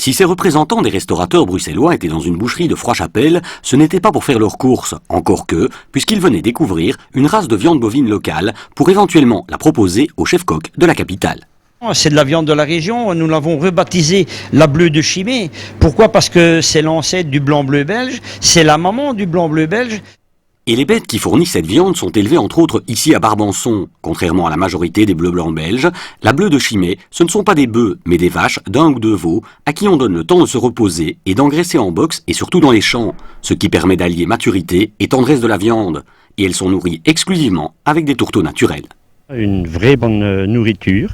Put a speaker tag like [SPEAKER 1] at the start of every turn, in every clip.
[SPEAKER 1] Si ces représentants des restaurateurs bruxellois étaient dans une boucherie de Froidchapelle, ce n'était pas pour faire leurs courses, encore que, puisqu'ils venaient découvrir une race de viande bovine locale pour éventuellement la proposer au chef-coq de la capitale.
[SPEAKER 2] C'est de la viande de la région, nous l'avons rebaptisée la bleue de Chimay. Pourquoi? Parce que c'est l'ancêtre du blanc-bleu belge, c'est la maman du blanc-bleu belge.
[SPEAKER 1] Et les bêtes qui fournissent cette viande sont élevées entre autres ici à Barbançon. Contrairement à la majorité des bleus blancs belges, la bleue de Chimay, ce ne sont pas des bœufs, mais des vaches, d'un ou deux veaux, à qui on donne le temps de se reposer et d'engraisser en boxe et surtout dans les champs, ce qui permet d'allier maturité et tendresse de la viande. Et elles sont nourries exclusivement avec des tourteaux naturels.
[SPEAKER 3] Une vraie bonne nourriture,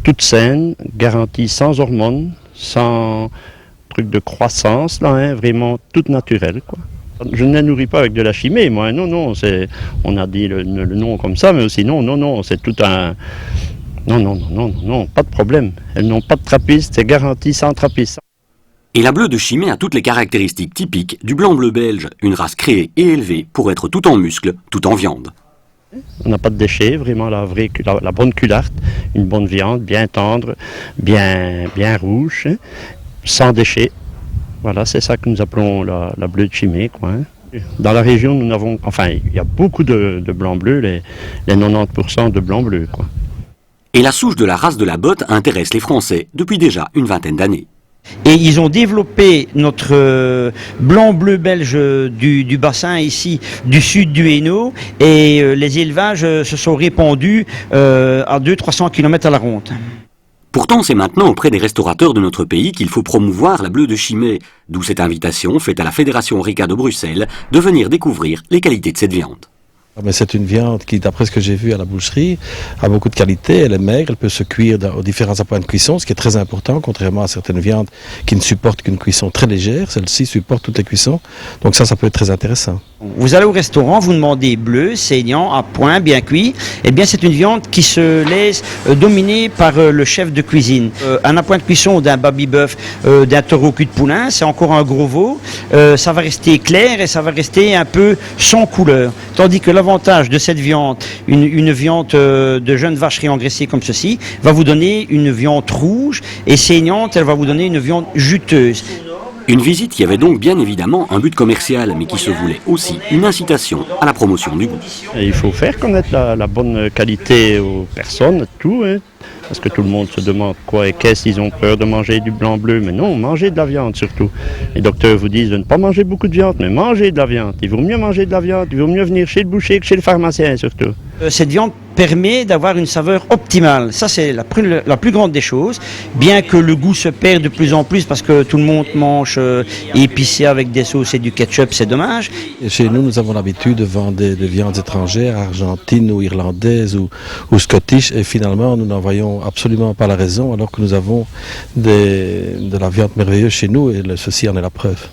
[SPEAKER 3] toute saine, garantie sans hormones, sans truc de croissance, là, hein, vraiment toute naturelle, quoi. Je ne la nourris pas avec de la chimie, moi, non, on a dit le nom comme ça, mais aussi non, c'est tout un... Non, pas de problème. Elles n'ont pas de trappiste, c'est garanti sans trappiste.
[SPEAKER 1] Et la bleue de Chimay a toutes les caractéristiques typiques du blanc-bleu belge, une race créée et élevée pour être tout en muscles, tout en viande.
[SPEAKER 3] On n'a pas de déchets, vraiment la bonne cullarte, une bonne viande, bien tendre, bien rouge, hein, sans déchets. Voilà, c'est ça que nous appelons la bleue de Chimay, quoi. Hein. Dans la région, il y a beaucoup de blanc-bleu, les 90% de blanc-bleu, quoi.
[SPEAKER 1] Et la souche de la race de la botte intéresse les Français depuis déjà une vingtaine d'années.
[SPEAKER 2] Et ils ont développé notre blanc-bleu belge du bassin ici, du sud du Hainaut, et les élevages se sont répandus à 200-300 km à la ronde.
[SPEAKER 1] Pourtant, c'est maintenant auprès des restaurateurs de notre pays qu'il faut promouvoir la bleue de Chimay, d'où cette invitation faite à la Fédération Horeca de Bruxelles de venir découvrir les qualités de cette viande.
[SPEAKER 4] Mais c'est une viande qui, d'après ce que j'ai vu à la boucherie, a beaucoup de qualité, elle est maigre, elle peut se cuire aux différents points de cuisson, ce qui est très important, contrairement à certaines viandes qui ne supportent qu'une cuisson très légère, celle-ci supporte toutes les cuissons, donc ça peut être très intéressant.
[SPEAKER 2] Vous allez au restaurant, vous demandez bleu, saignant, à point, bien cuit, eh bien c'est une viande qui se laisse dominer par le chef de cuisine. Un appoint de cuisson d'un baby-bœuf, d'un taureau cul de poulain, c'est encore un gros veau, ça va rester clair et ça va rester un peu sans couleur, tandis que l'avantage de cette viande, une viande de jeune vacherie engraissée comme ceci, va vous donner une viande rouge et saignante, elle va vous donner une viande juteuse.
[SPEAKER 1] Une visite qui avait donc bien évidemment un but commercial, mais qui se voulait aussi une incitation à la promotion du goût.
[SPEAKER 3] Et il faut faire connaître la bonne qualité aux personnes, tout, hein, parce que tout le monde se demande quoi et qu'est-ce, ils ont peur de manger du blanc-bleu, mais non, mangez de la viande surtout. Les docteurs vous disent de ne pas manger beaucoup de viande, mais mangez de la viande. Il vaut mieux manger de la viande, il vaut mieux venir chez le boucher que chez le pharmacien surtout.
[SPEAKER 2] Cette viande permet d'avoir une saveur optimale. Ça, c'est la plus grande des choses. Bien que le goût se perd de plus en plus parce que tout le monde mange épicé avec des sauces et du ketchup, c'est dommage.
[SPEAKER 4] Et chez nous, nous avons l'habitude de vendre des viandes étrangères, argentines ou irlandaises ou scottish, et finalement, nous n'en voyons absolument pas la raison, alors que nous avons de la viande merveilleuse chez nous, et ceci en est la preuve.